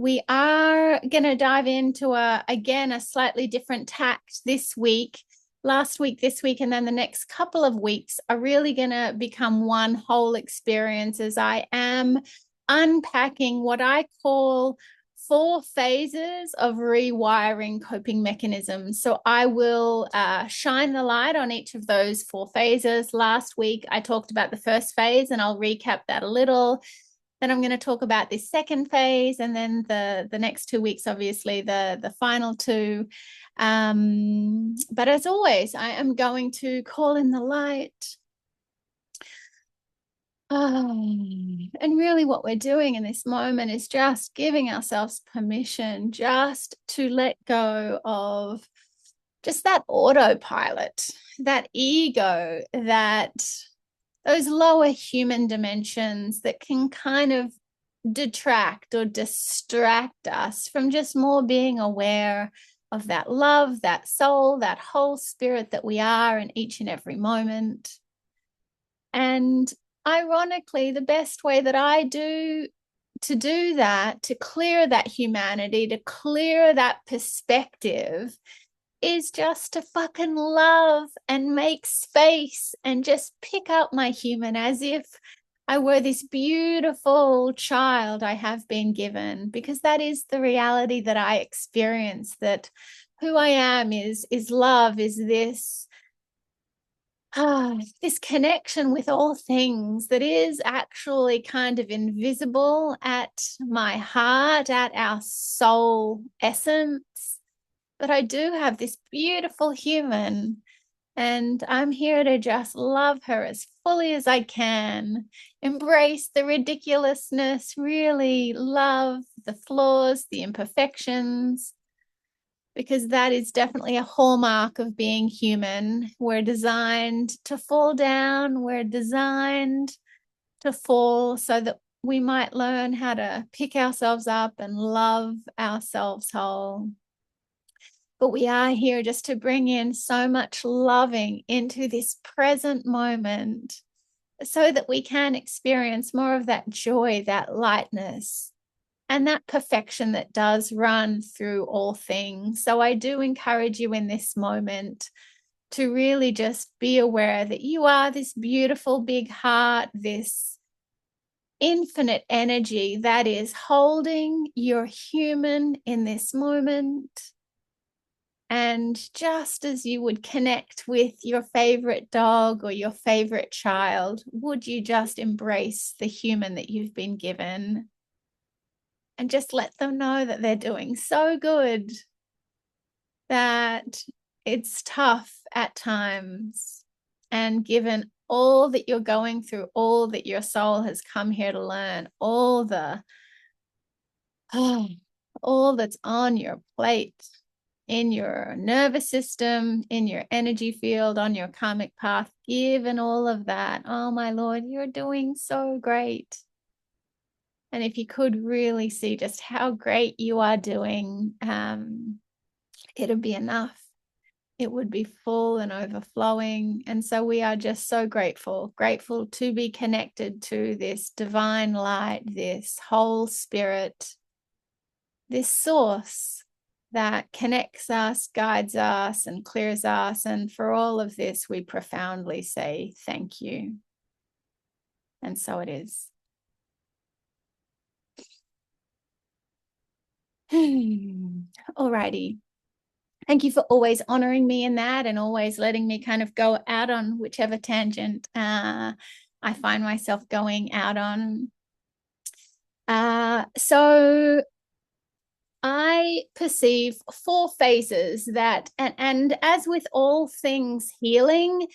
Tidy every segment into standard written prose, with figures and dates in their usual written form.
We are going to dive into again, a slightly different tact this week. Last week, this week, and then the next couple of weeks are really going to become one whole experience as I am unpacking what I call four phases of rewiring coping mechanisms. So I will shine the light on each of those four phases. Last week, I talked about the first phase, and I'll recap that a little. Then I'm going to talk about this second phase, and then the next 2 weeks, obviously the final two. But as always, I am going to call in the light. And really, what we're doing in this moment is just giving ourselves permission just to let go of just that autopilot, that ego, that those lower human dimensions that can kind of detract or distract us from just more being aware of that love, that soul, that whole spirit that we are in each and every moment. And ironically, the best way that I do to do that, to clear that humanity, to clear that perspective, is just to fucking love and make space and just pick up my human as if I were this beautiful child I have been given, because that is the reality that I experience, that who I am is love, is this connection with all things that is actually kind of invisible at my heart, at our soul essence. But I do have this beautiful human, and I'm here to just love her as fully as I can, embrace the ridiculousness, really love the flaws, the imperfections, because that is definitely a hallmark of being human. We're designed to fall down, we're designed to fall so that we might learn how to pick ourselves up and love ourselves whole. But we are here just to bring in so much loving into this present moment so that we can experience more of that joy, that lightness, and that perfection that does run through all things. So I do encourage you in this moment to really just be aware that you are this beautiful big heart, this infinite energy that is holding your human in this moment. And just as you would connect with your favorite dog or your favorite child, would you just embrace the human that you've been given and just let them know that they're doing so good, that it's tough at times. And given all that you're going through, all that your soul has come here to learn, all that's on your plate, in your nervous system, in your energy field, on your karmic path, given all of that, oh my Lord, you're doing so great. And if you could really see just how great you are doing, it'd be enough. It would be full and overflowing. And so we are just so grateful to be connected to this divine light, this whole spirit, this source that connects us, guides us, and clears us. And for all of this, we profoundly say thank you. And so it is. Alrighty. Thank you for always honoring me in that and always letting me kind of go out on whichever tangent I find myself going out on. So I perceive four phases that, and as with all things healing,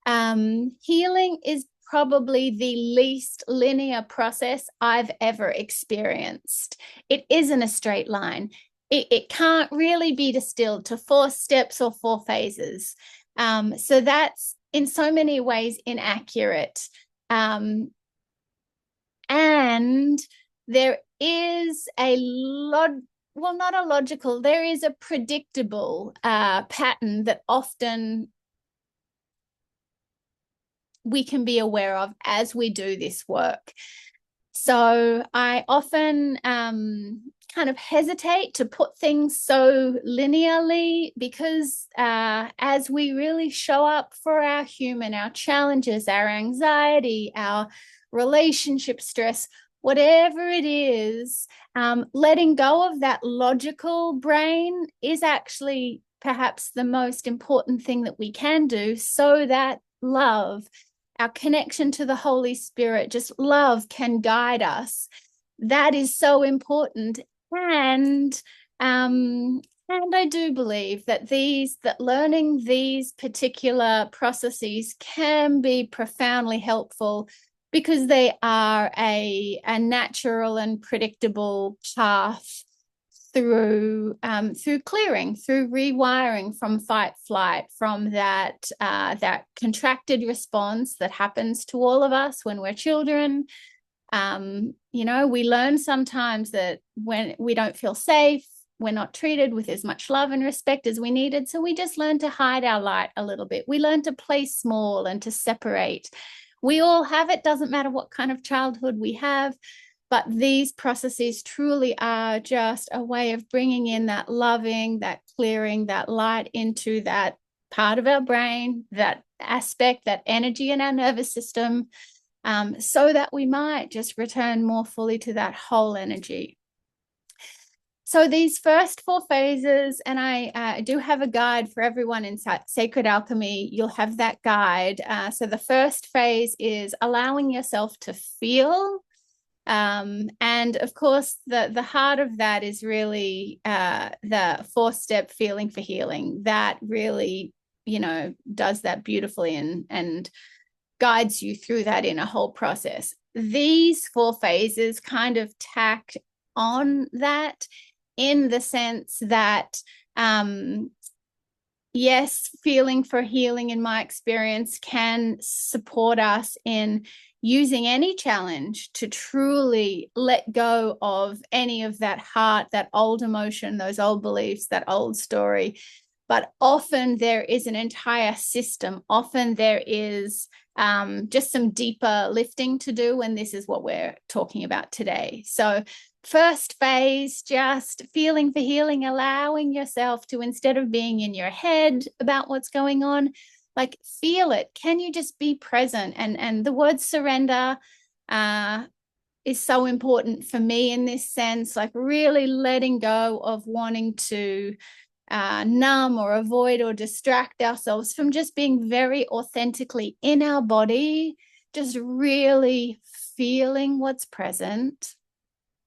healing is probably the least linear process I've ever experienced. It isn't a straight line. It can't really be distilled to 4 steps or 4 phases. So that's in so many ways inaccurate. And there is not a logical, there is a predictable pattern that often we can be aware of as we do this work. So I often kind of hesitate to put things so linearly, because as we really show up for our human, our challenges, our anxiety, our relationship stress, whatever it is, letting go of that logical brain is actually perhaps the most important thing that we can do, so that love, our connection to the Holy Spirit, just love can guide us. That is so important. And I do believe that learning these particular processes can be profoundly helpful, because they are a natural and predictable path through clearing, through rewiring from fight flight, from that contracted response that happens to all of us when we're children. We learn sometimes that when we don't feel safe, we're not treated with as much love and respect as we needed. So we just learn to hide our light a little bit. We learn to play small and to separate. We all have it, doesn't matter what kind of childhood we have. But these processes truly are just a way of bringing in that loving, that clearing, that light into that part of our brain, that aspect, that energy in our nervous system, so that we might just return more fully to that whole energy. So these first 4 phases, and I do have a guide for everyone in Sacred Alchemy. You'll have that guide. So the first phase is allowing yourself to feel. And of course, the heart of that is really the 4-step feeling for healing. That really, does that beautifully and guides you through that in a whole process. These 4 phases kind of tack on that, in the sense that, yes, feeling for healing, in my experience, can support us in using any challenge to truly let go of any of that heart, that old emotion, those old beliefs, that old story. But often there is an entire system. Often there is just some deeper lifting to do, and this is what we're talking about today. So first phase, just feeling for healing, allowing yourself to, instead of being in your head about what's going on, like, feel it. Can you just be present? And the word surrender is so important for me in this sense, like really letting go of wanting to numb or avoid or distract ourselves from just being very authentically in our body, just really feeling what's present.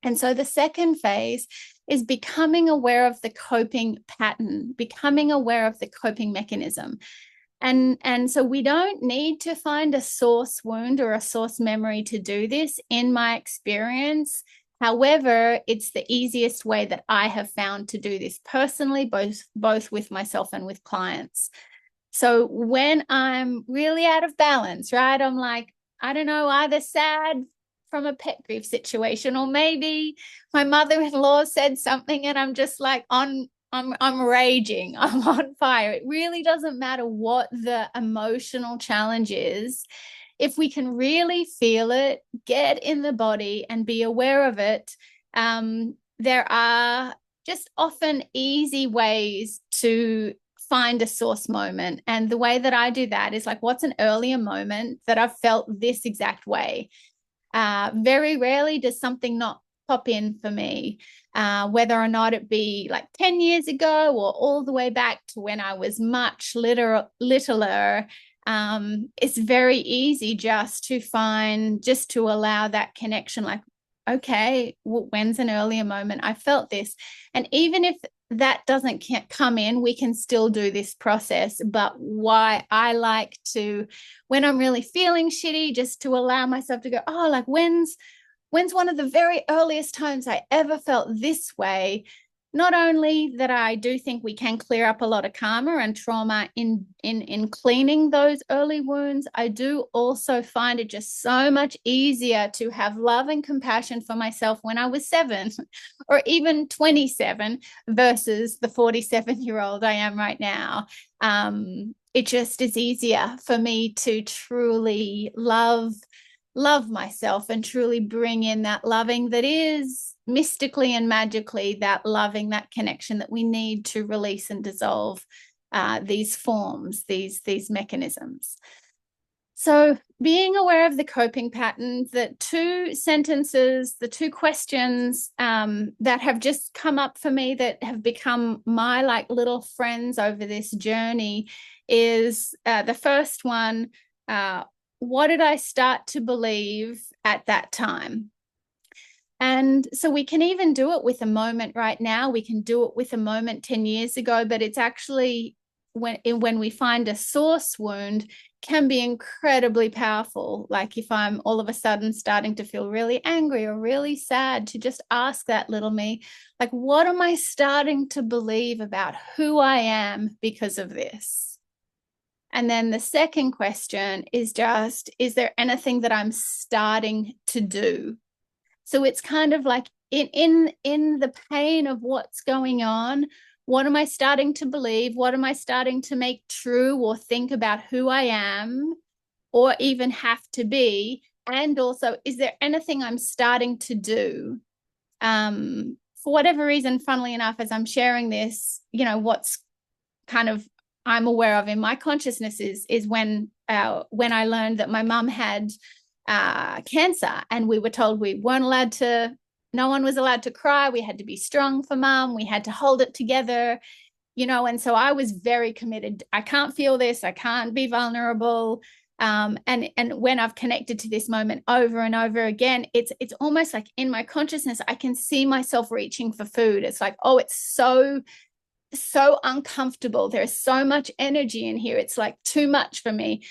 And so the second phase is becoming aware of the coping pattern, becoming aware of the coping mechanism. And so we don't need to find a source wound or a source memory to do this, in my experience. However, it's the easiest way that I have found to do this personally, both with myself and with clients. So when I'm really out of balance, right, I'm like, I don't know, either sad from a pet grief situation, or maybe my mother-in-law said something and I'm just like I'm raging, I'm on fire. It really doesn't matter what the emotional challenge is. If we can really feel it, get in the body and be aware of it, there are just often easy ways to find a source moment. And the way that I do that is like, what's an earlier moment that I've felt this exact way? Very rarely does something not pop in for me, whether or not it be like 10 years ago or all the way back to when I was much littler. It's very easy just to allow that connection, like, okay, when's an earlier moment I felt this? And even if that doesn't come in, we can still do this process. But why I like to, when I'm really feeling shitty, just to allow myself to go, oh, like, when's one of the very earliest times I ever felt this way? Not only that, I do think we can clear up a lot of karma and trauma in cleaning those early wounds. I do also find it just so much easier to have love and compassion for myself when I was 7 or even 27 versus the 47-year-old I am right now. It just is easier for me to truly love love myself and truly bring in that loving that is mystically and magically that loving, that connection that we need to release and dissolve these forms, these mechanisms. So being aware of the coping patterns, the two sentences, the two questions that have just come up for me that have become my like little friends over this journey is the first one, what did I start to believe at that time? And so we can even do it with a moment right now. We can do it with a moment 10 years ago, but it's actually when we find a source wound can be incredibly powerful. Like if I'm all of a sudden starting to feel really angry or really sad, to just ask that little me, like, what am I starting to believe about who I am because of this? And then the second question is just, is there anything that I'm starting to do? So it's kind of like in the pain of what's going on, what am I starting to believe? What am I starting to make true or think about who I am or even have to be? And also, is there anything I'm starting to do? For whatever reason, funnily enough, as I'm sharing this, you know, what's kind of I'm aware of in my consciousness is when I learned that my mum had cancer, and we were told we weren't allowed to. No one was allowed to cry. We had to be strong for mum. We had to hold it together, you know. And so I was very committed. I can't feel this. I can't be vulnerable. And when I've connected to this moment over and over again, it's almost like in my consciousness, I can see myself reaching for food. It's like, oh, it's so uncomfortable. There's so much energy in here. It's like too much for me.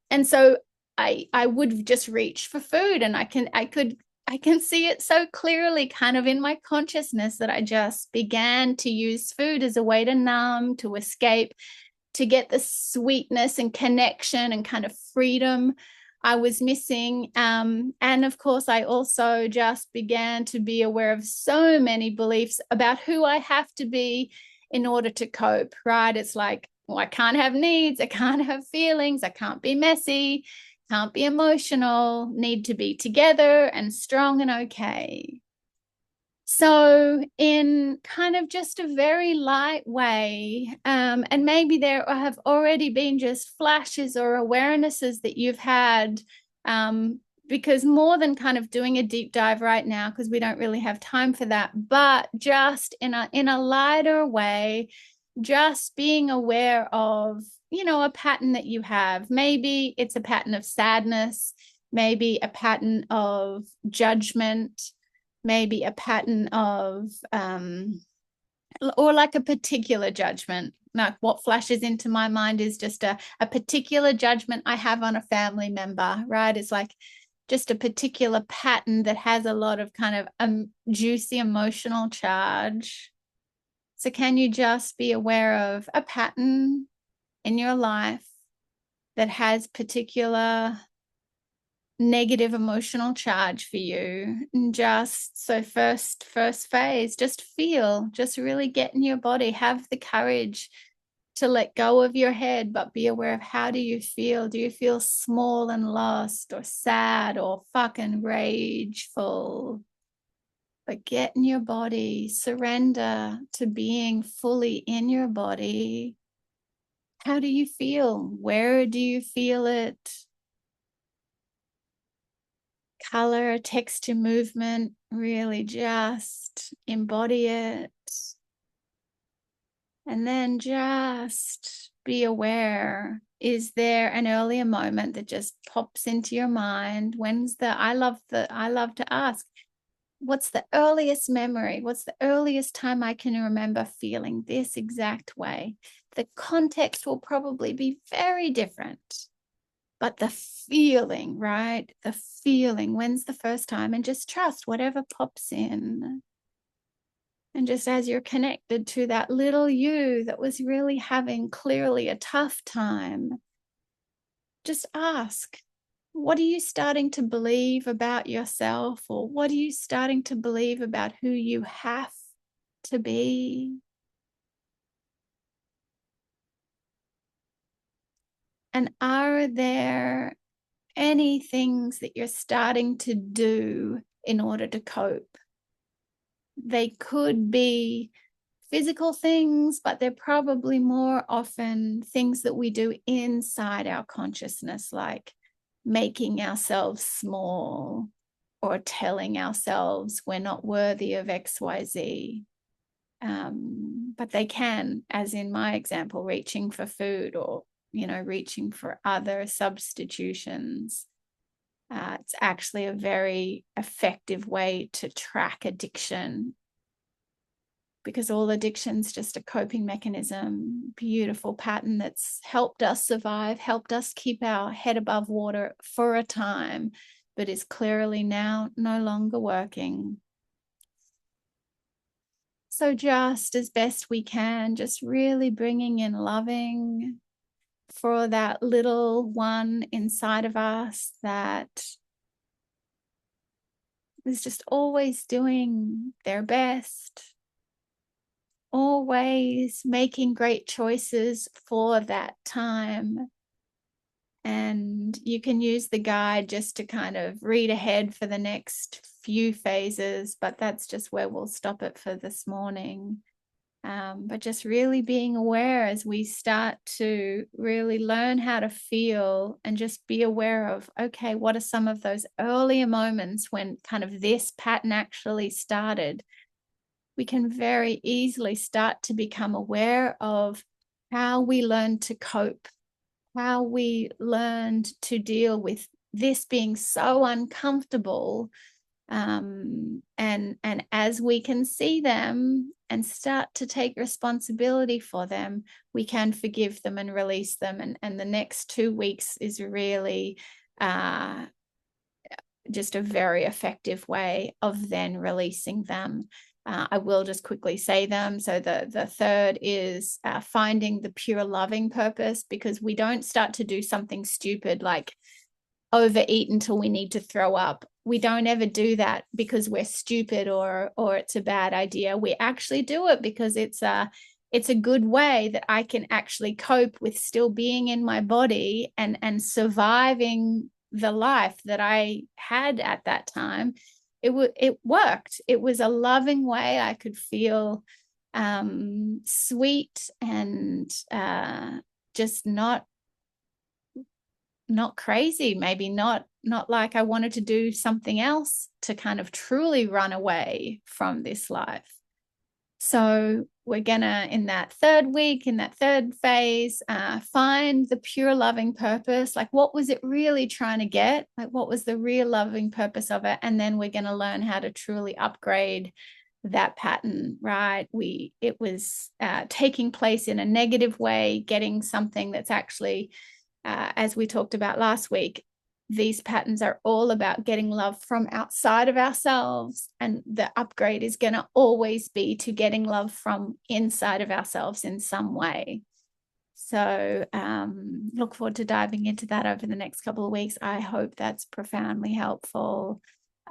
And so I would just reach for food, and I can see it so clearly kind of in my consciousness that I just began to use food as a way to numb, to escape, to get the sweetness and connection and kind of freedom I was missing. And of course, I also just began to be aware of so many beliefs about who I have to be in order to cope, right? It's like, well, I can't have needs, I can't have feelings, I can't be messy, can't be emotional, need to be together and strong and okay. So, in kind of just a very light way, and maybe there have already been just flashes or awarenesses that you've had, because more than kind of doing a deep dive right now, because we don't really have time for that, but just in a lighter way, just being aware of, you know, a pattern that you have. Maybe it's a pattern of sadness, maybe a pattern of judgment, maybe a pattern of or like a particular judgment. Like what flashes into my mind is just a particular judgment I have on a family member, right? It's like just a particular pattern that has a lot of kind of juicy emotional charge. So can you just be aware of a pattern in your life that has particular negative emotional charge for you? And just so first phase, just feel, just really get in your body, have the courage to let go of your head, but be aware of how do you feel? Do you feel small and lost or sad or fucking rageful? But get in your body, surrender to being fully in your body. How do you feel? Where do you feel it? Color, texture, movement, really just embody it. And then just be aware. Is there an earlier moment that just pops into your mind? I love to ask, what's the earliest memory? What's the earliest time I can remember feeling this exact way? The context will probably be very different. But the feeling, right? The feeling, when's the first time? And just trust whatever pops in. And just as you're connected to that little you that was really having clearly a tough time, just ask, what are you starting to believe about yourself? Or what are you starting to believe about who you have to be? And are there any things that you're starting to do in order to cope. They could be physical things, but they're probably more often things that we do inside our consciousness, like making ourselves small or telling ourselves we're not worthy of XYZ. But they can, as in my example, reaching for food or, reaching for other substitutions. It's actually a very effective way to track addiction, because all addiction's just a coping mechanism, beautiful pattern that's helped us survive, helped us keep our head above water for a time, but is clearly now no longer working. So just as best we can, just really bringing in loving for that little one inside of us that is just always doing their best, always making great choices for that time. And you can use the guide just to kind of read ahead for the next few phases, but that's just where we'll stop it for this morning. But just really being aware as we start to really learn how to feel, and just be aware of, okay, what are some of those earlier moments when kind of this pattern actually started? We can very easily start to become aware of how we learned to cope, how we learned to deal with this being so uncomfortable. And as we can see them and start to take responsibility for them, we can forgive them and release them. And the next 2 weeks is really just a very effective way of then releasing them. I will just quickly say them. So the third is finding the pure loving purpose, because we don't start to do something stupid like overeat until we need to throw up. We don't ever do that because we're stupid or it's a bad idea. We actually do it because it's a good way that I can actually cope with still being in my body and surviving the life that I had at that time. It worked. It was a loving way. I could feel sweet and just not crazy, maybe not like I wanted to do something else to kind of truly run away from this life. So we're gonna, in that third week, in that third phase, find the pure loving purpose. Like, what was it really trying to get? Like, what was the real loving purpose of it? And then we're gonna learn how to truly upgrade that pattern, right? It was taking place in a negative way, getting something that's actually, as we talked about last week, these patterns are all about getting love from outside of ourselves. And the upgrade is going to always be to getting love from inside of ourselves in some way. So look forward to diving into that over the next couple of weeks. I hope that's profoundly helpful.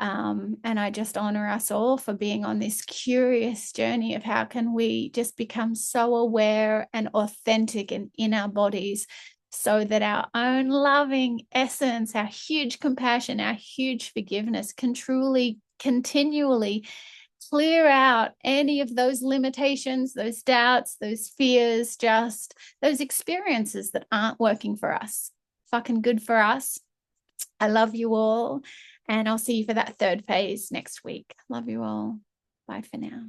And I just honor us all for being on this curious journey of how can we just become so aware and authentic and in our bodies, so that our own loving essence, our huge compassion, our huge forgiveness can truly continually clear out any of those limitations, those doubts, those fears, just those experiences that aren't working for us. Fucking good for us. I love you all. And I'll see you for that third phase next week. Love you all. Bye for now.